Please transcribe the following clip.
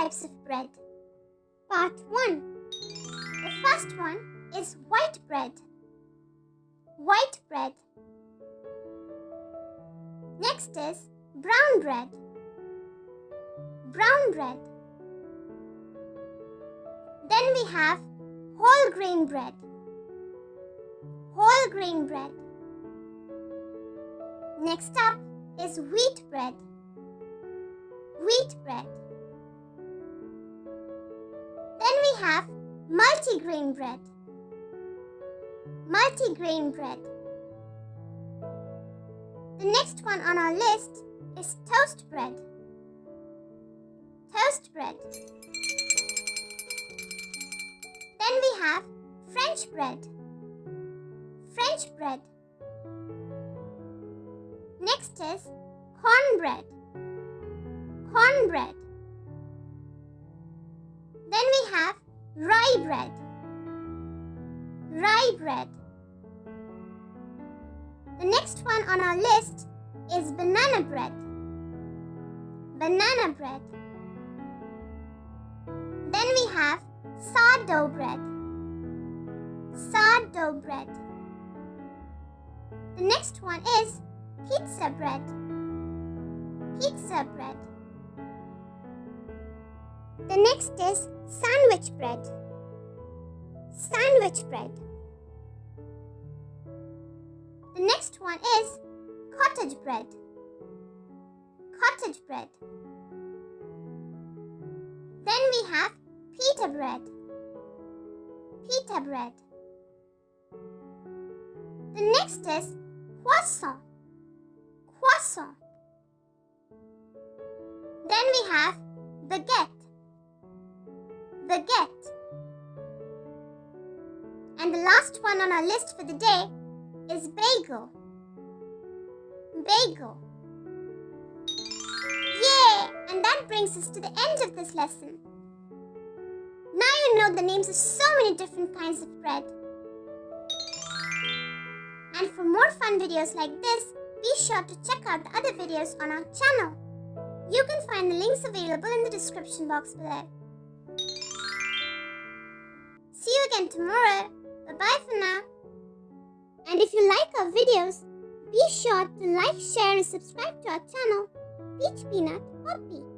types of bread. Part 1. The first one is white bread. White bread. Next is brown bread. Brown bread. Then we have whole grain bread. Whole grain bread. Next up is wheat bread. Wheat bread. Then we have multigrain bread. Multigrain bread. The next one on our list is toast bread. Toast bread. Then we have French bread. French bread. Next is cornbread. Cornbread. Then we have rye bread. Rye bread. The next one on our list is banana bread. Banana bread. Then we have sourdough bread. Sourdough bread. The next one is pizza bread. Pizza bread. The next is sandwich bread. Sandwich bread. The next one is cottage bread. Cottage bread. Then we have pita bread. Pita bread. The next is croissant. Croissant. Then we have baguette. Baguette. And the last one on our list for the day is bagel. Bagel. Yay! And that brings us to the end of this lesson. Now you know the names of so many different kinds of bread. And for more fun videos like this, be sure to check out the other videos on our channel. You can find the links available in the description box below. See you again tomorrow. Bye-bye for now. And if you like our videos, be sure to like, share and subscribe to our channel, Peach Peanut Poppy.